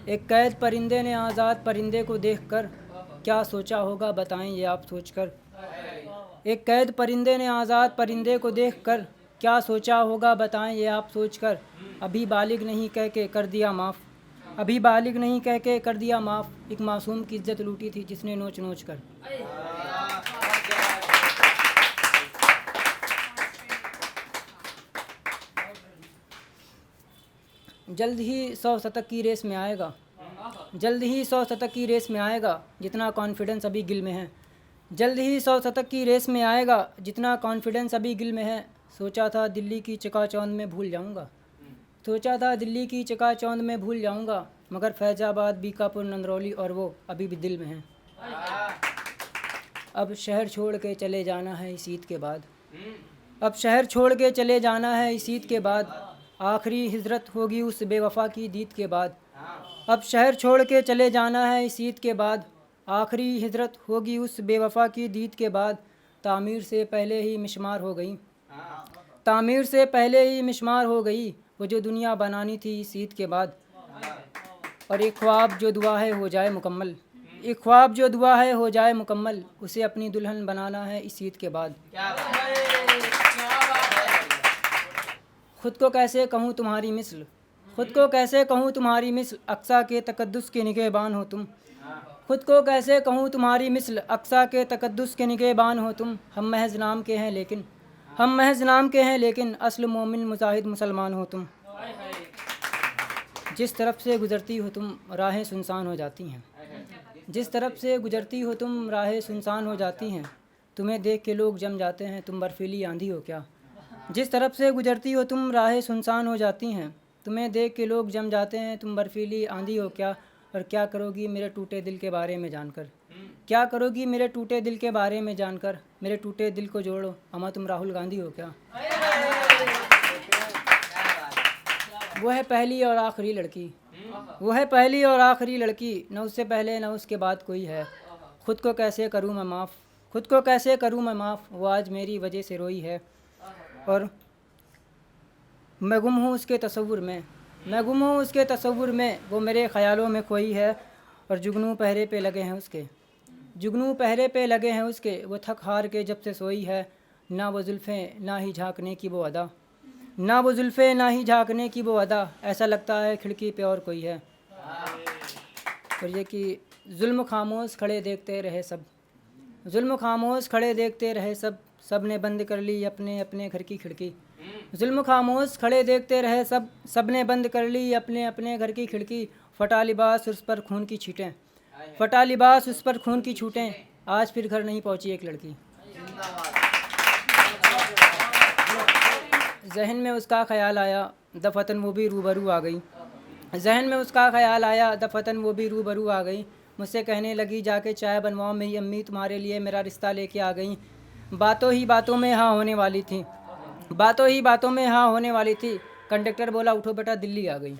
एक कैद परिंदे ने आज़ाद परिंदे को देखकर क्या सोचा होगा, बताएं ये आप सोचकर। एक कैद परिंदे ने आज़ाद परिंदे को देखकर क्या सोचा होगा, बताएं ये आप सोचकर। अभी बालिग नहीं कह के कर दिया माफ़, अभी बालिग नहीं कह के कर दिया माफ़। एक मासूम की इज्जत लूटी थी जिसने नोच नोच कर। जल्द ही 100 शतक की रेस में आएगा, जल्द ही 100 शतक की रेस में आएगा, जितना कॉन्फिडेंस अभी गिल में है। जल्द ही 100 शतक की रेस में आएगा, जितना कॉन्फिडेंस अभी गिल में है। सोचा था दिल्ली की चकाचौंध में भूल जाऊंगा, सोचा था दिल्ली की चकाचौंध में भूल जाऊंगा, मगर फैज़ाबाद, बीकापुर, नंदरौली और वो अभी भी दिल में हैं। अब शहर छोड़ के चले जाना है इस ईद के बाद, अब शहर छोड़ के चले जाना है इस ईद के बाद। आखिरी हिजरत होगी उस बेवफा की दीद के बाद। अब शहर छोड़ के चले जाना है इस ईद के बाद। आखिरी हिजरत होगी उस बेवफा की दीद के बाद। तामीर से पहले ही मिशमार हो गई, तामीर से पहले ही मिशमार हो गई, वो जो दुनिया बनानी थी इस ईद के बाद। और एक ख्वाब जो दुआ है हो जाए मुकम्मल, एक ख्वाब जो दुआ है हो जाए मुकम्मल, उसे अपनी दुल्हन बनाना है इस ईद के बाद। खुद को कैसे कहूँ तुम्हारी मिसल, खुद को कैसे कहूँ तुम्हारी मिसल, अक्सा के तकद्दुस के निगहबान हो तुम। खुद को कैसे कहूँ तुम्हारी मिसल, अक्सा के तकद्दुस के निगहबान हो तुम। हम महज नाम के हैं लेकिन, हम महज नाम के हैं लेकिन, असल मोमिन मुजाहिद मुसलमान हो तुम। जिस तरफ से गुज़रती हो तुम राहें सुनसान हो जाती हैं, जिस तरफ से गुज़रती हो तुम राहें सुनसान हो जाती हैं। तुम्हें देख के लोग जम जाते हैं, तुम बर्फीली आंधी हो क्या। जिस तरफ से गुज़रती हो तुम राहें सुनसान हो जाती हैं, तुम्हें देख के लोग जम जाते हैं, तुम बर्फीली आंधी हो क्या। और क्या करोगी मेरे टूटे दिल के बारे में जानकर, क्या करोगी मेरे टूटे दिल के बारे में जानकर। मेरे टूटे दिल को जोड़ो अमा तुम राहुल गांधी हो क्या। वो है पहली और आखिरी लड़की, वो है पहली और आखिरी लड़की, न उससे पहले न उसके बाद कोई है। खुद को कैसे करूँ मैं माफ़, खुद को कैसे करूँ मैं माफ़, वो आज मेरी वजह से रोई है। और मैं गुम हूँ उसके तसव्वुर में, मैं गुम हूँ उसके तसव्वुर में, वो मेरे ख़यालों में खोई है। और जुगनू पहरे पे लगे हैं उसके, जुगनू पहरे पे लगे हैं उसके, वो थक हार के जब से सोई है। ना वो जुल्फ़ें ना ही झांकने की वो अदा, ना वो जुल्फ़ें ना ही झांकने की वो अदा, ऐसा लगता है खिड़की पे और कोई है। और ये कि जुल्म खामोश खड़े देखते रहे सब, जुल्म खामोश खड़े देखते रहे सब, सब ने बंद कर ली अपने अपने घर की खिड़की। जुल्म खामोश खड़े देखते रहे सब, सब ने बंद कर ली अपने अपने घर की खिड़की। फटा लिबास उस पर खून की छींटें, फटा लिबास उस पर खून की छूटें, आज फिर घर नहीं पहुंची एक लड़की। जहन में उसका ख्याल आया दफतन वो भी रूबरू आ गई, जहन में उसका ख्याल आया दफतन वो भी रूबरू आ गई। मुझसे कहने लगी जाके चाय बनवाओ मेरी अम्मी तुम्हारे लिए मेरा रिश्ता लेके आ गई। बातों ही बातों में हाँ होने वाली थी, बातों ही बातों में हाँ होने वाली थी। कंडक्टर बोला उठो बेटा दिल्ली आ गई।